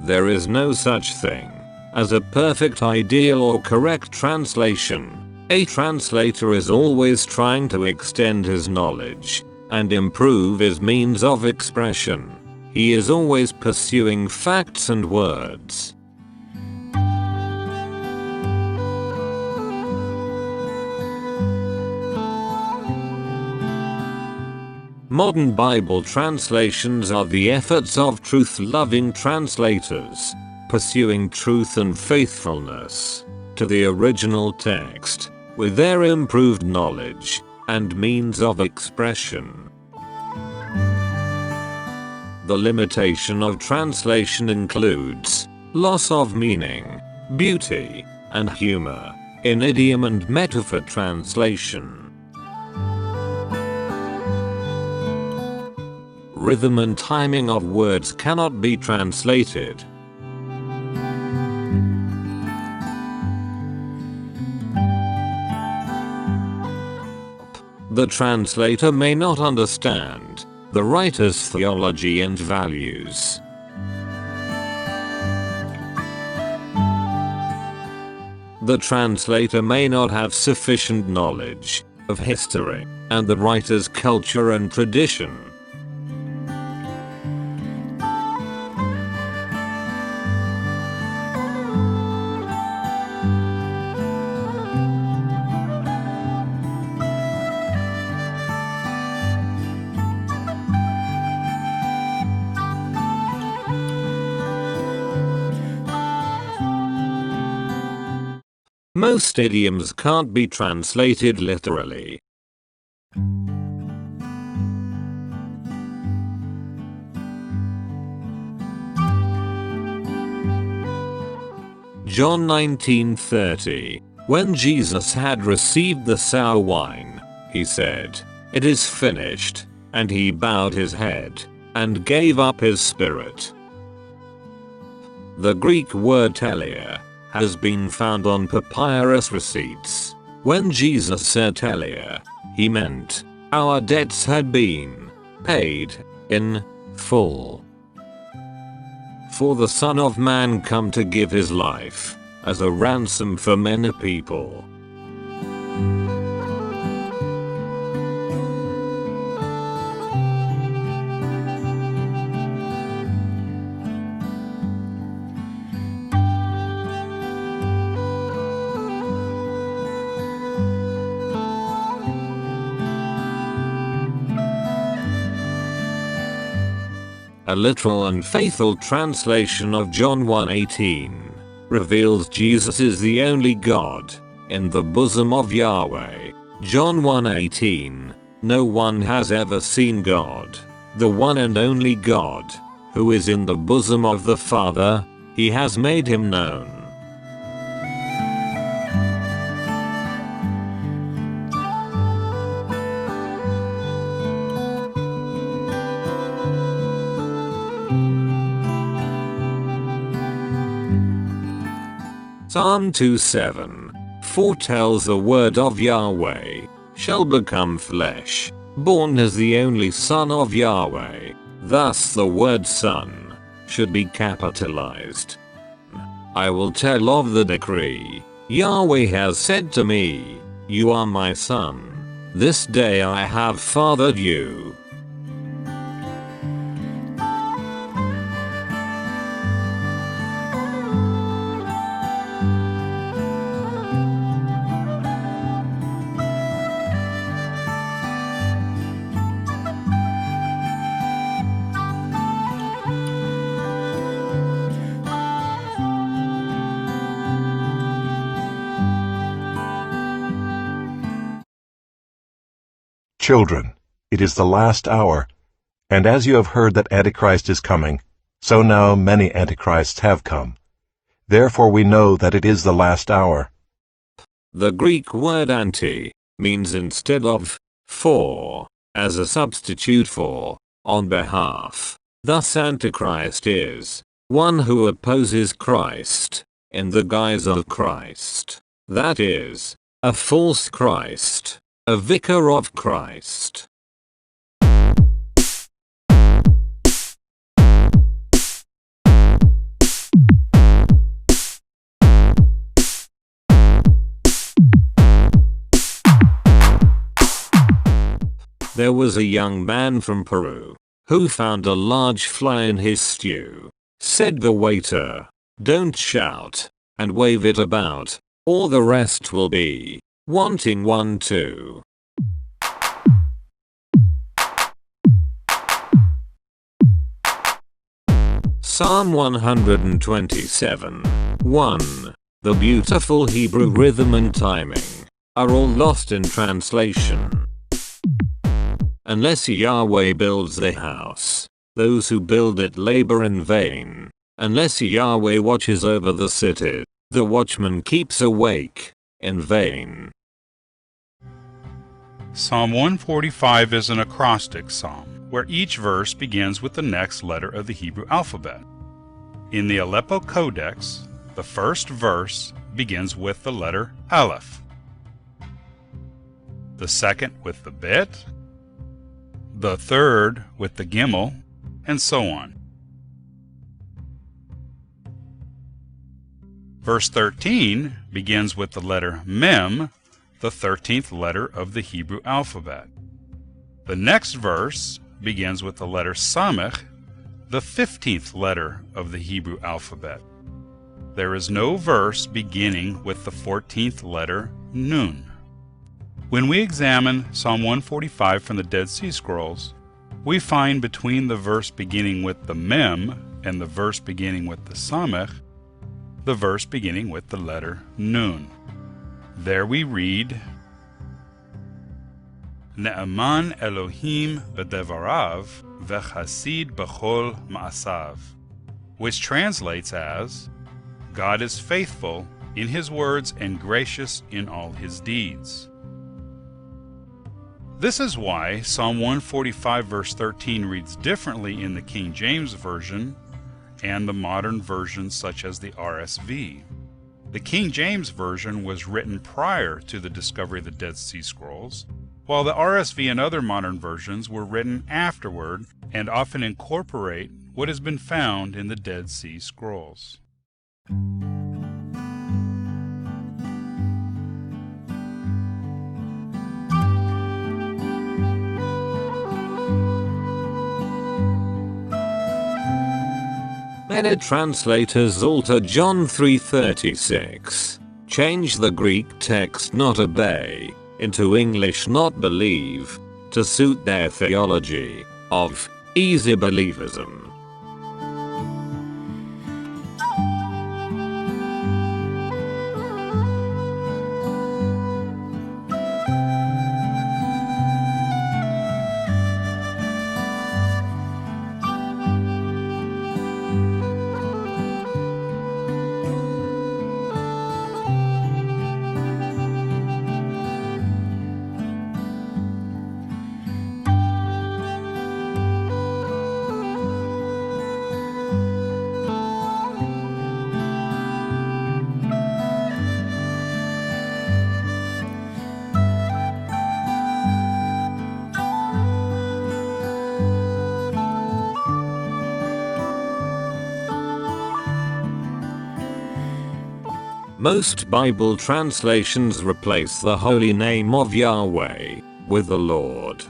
There is no such thing as a perfect, ideal, or correct translation. A translator is always trying to extend his knowledge and improve his means of expression. He is always pursuing facts and words. Modern Bible translations are the efforts of truth-loving translators, pursuing truth and faithfulness to the original text with their improved knowledge and means of expression. The limitation of translation includes loss of meaning, beauty, and humor in idiom and metaphor translation. Rhythm and timing of words cannot be translated. The translator may not understand the writer's theology and values. The translator may not have sufficient knowledge of history and the writer's culture and tradition. Most idioms can't be translated literally. John 19:30. When Jesus had received the sour wine, he said, "It is finished," and he bowed his head and gave up his spirit. The Greek word telia has been found on papyrus receipts. When Jesus said telia, he meant our debts had been paid in full. For the Son of Man come to give his life as a ransom for many people. A literal and faithful translation of John 1:18 reveals Jesus is the only God in the bosom of Yahweh. John 1:18. No one has ever seen God, the one and only God, who is in the bosom of the Father. He has made him known. Psalm 2:7 foretells the word of Yahweh shall become flesh, born as the only Son of Yahweh. Thus the word Son should be capitalized. I will tell of the decree. Yahweh has said to me, "You are my Son. This day I have fathered you." Children, it is the last hour, and as you have heard that Antichrist is coming, so now many Antichrists have come. Therefore we know that it is the last hour. The Greek word anti means instead of for, as a substitute for, on behalf. Thus Antichrist is one who opposes Christ in the guise of Christ. That is, a false Christ, a vicar of Christ. 。There was a young man from Peru who found a large fly in his stew. Said the waiter, "Don't shout and wave it about, or the rest will be wanting one too." Psalm 127. 1. The beautiful Hebrew rhythm and timing are all lost in translation. Unless Yahweh builds the house, those who build it labor in vain. Unless Yahweh watches over the city, the watchman keeps awake in vain. Psalm 145 is an acrostic psalm, where each verse begins with the next letter of the Hebrew alphabet. In the Aleppo Codex, the first verse begins with the letter Aleph, the second with the Bet, the third with the Gimel, and so on. Verse 13 begins with the letter Mem, the 13th letter of the Hebrew alphabet. The next verse begins with the letter Samech, the 15th letter of the Hebrew alphabet. There is no verse beginning with the 14th letter Nun. When we examine Psalm 145 from the Dead Sea Scrolls, we find between the verse beginning with the Mem and the verse beginning with the Samech, the verse beginning with the letter Nun. There we read, Ne'eman Elohim b'devarav v'chasid b'chol ma'asav, which translates as, God is faithful in his words and gracious in all his deeds. This is why Psalm 145 verse 13 reads differently in the King James Version and the modern versions such as the RSV. The King James Version was written prior to the discovery of the Dead Sea Scrolls, while the RSV and other modern versions were written afterward and often incorporate what has been found in the Dead Sea Scrolls. Many translators alter John 3:36, change the Greek text "not obey" into English "not believe" to suit their theology of easy believism. Most Bible translations replace the holy name of Yahweh with the Lord.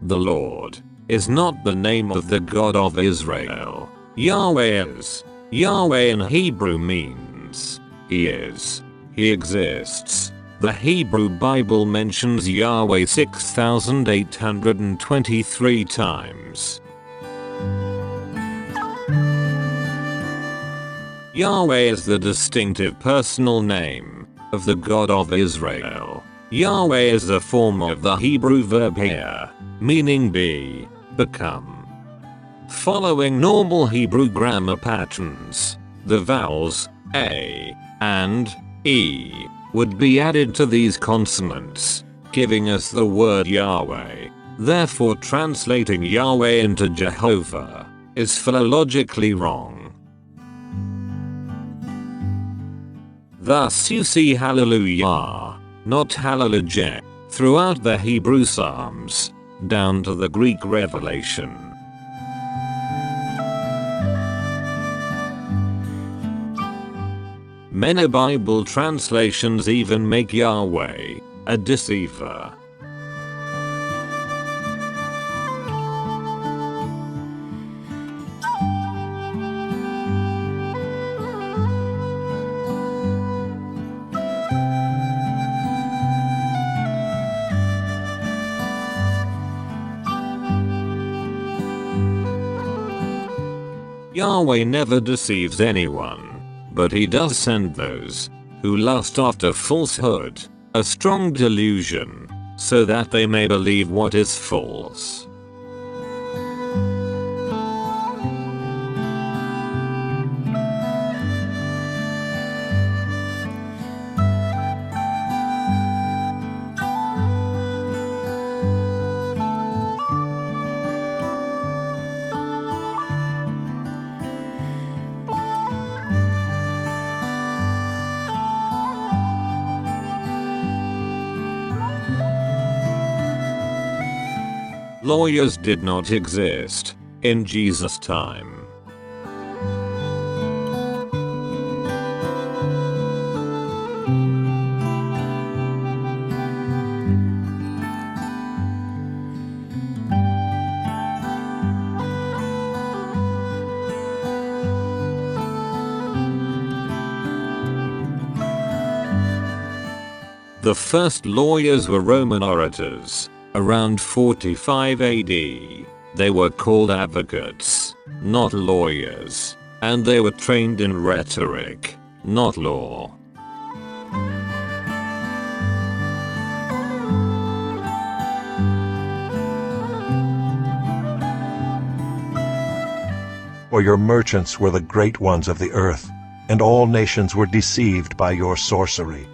The Lord is not the name of the God of Israel. Yahweh is. Yahweh in Hebrew means He is. He exists. The Hebrew Bible mentions Yahweh 6,823 times. Yahweh is the distinctive personal name of the God of Israel. Yahweh is a form of the Hebrew verb here, meaning be, become. Following normal Hebrew grammar patterns, the vowels A and E would be added to these consonants, giving us the word Yahweh. Therefore, translating Yahweh into Jehovah is philologically wrong. Thus you see hallelujah, not hallelujah, throughout the Hebrew Psalms, down to the Greek Revelation. Many Bible translations even make Yahweh a deceiver. Yahweh never deceives anyone, but he does send those who lust after falsehood, a strong delusion, so that they may believe what is false. Lawyers did not exist in Jesus' time. The first lawyers were Roman orators. Around 45 AD, they were called advocates, not lawyers, and they were trained in rhetoric, not law. For your merchants were the great ones of the earth, and all nations were deceived by your sorcery.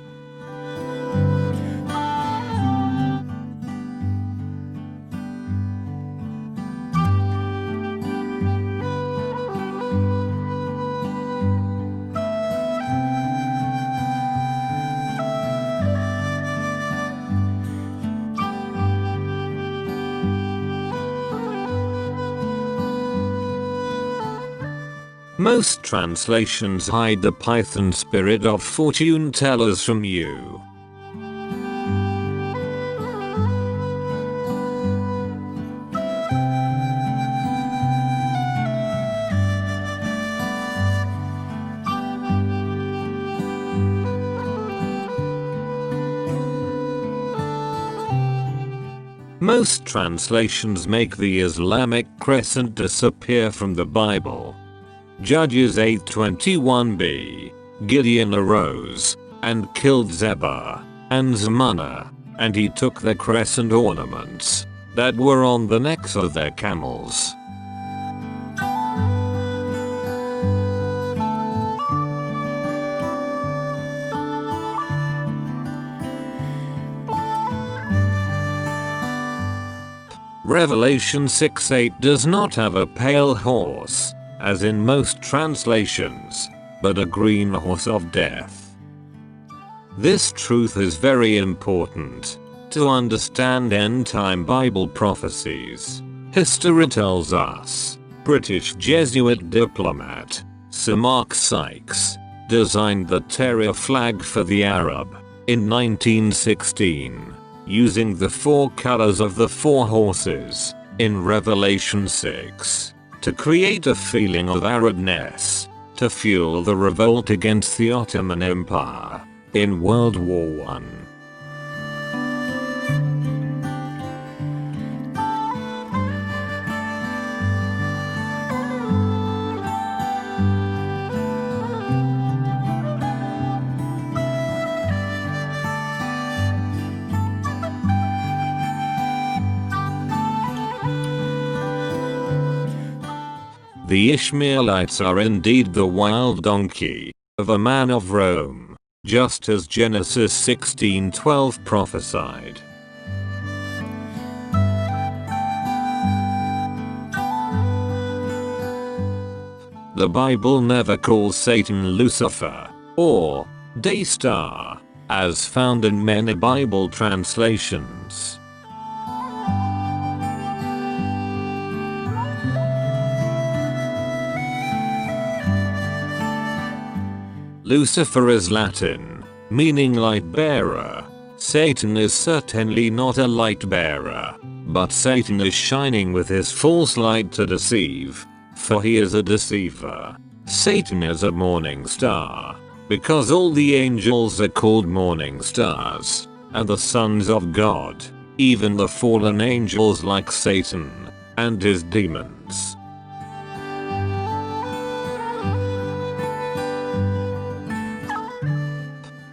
Most translations hide the python spirit of fortune tellers from you. Most translations make the Islamic crescent disappear from the Bible. Judges 8:21b, Gideon arose and killed Zebah and Zalmunna, and he took the crescent ornaments that were on the necks of their camels. Revelation 6:8 does not have a pale horse, as in most translations, but a green horse of death. This truth is very important to understand end-time Bible prophecies. History tells us British Jesuit diplomat Sir Mark Sykes designed the terror flag for the Arab in 1916, using the four colors of the four horses in Revelation 6. To create a feeling of Arabness, to fuel the revolt against the Ottoman Empire in World War I. The Ishmaelites are indeed the wild donkey of a man of Rome, just as Genesis 16:12 prophesied. The Bible never calls Satan Lucifer or Day Star, as found in many Bible translations. Lucifer is Latin, meaning light bearer. Satan is certainly not a light bearer, but Satan is shining with his false light to deceive, for he is a deceiver. Satan is a morning star, because all the angels are called morning stars, and the sons of God, even the fallen angels like Satan, and his demons.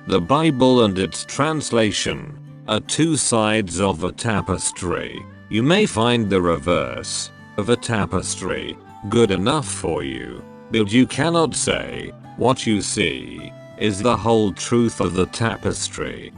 The Bible and its translation are two sides of a tapestry. You may find the reverse of a tapestry good enough for you, but you cannot say what you see is the whole truth of the tapestry.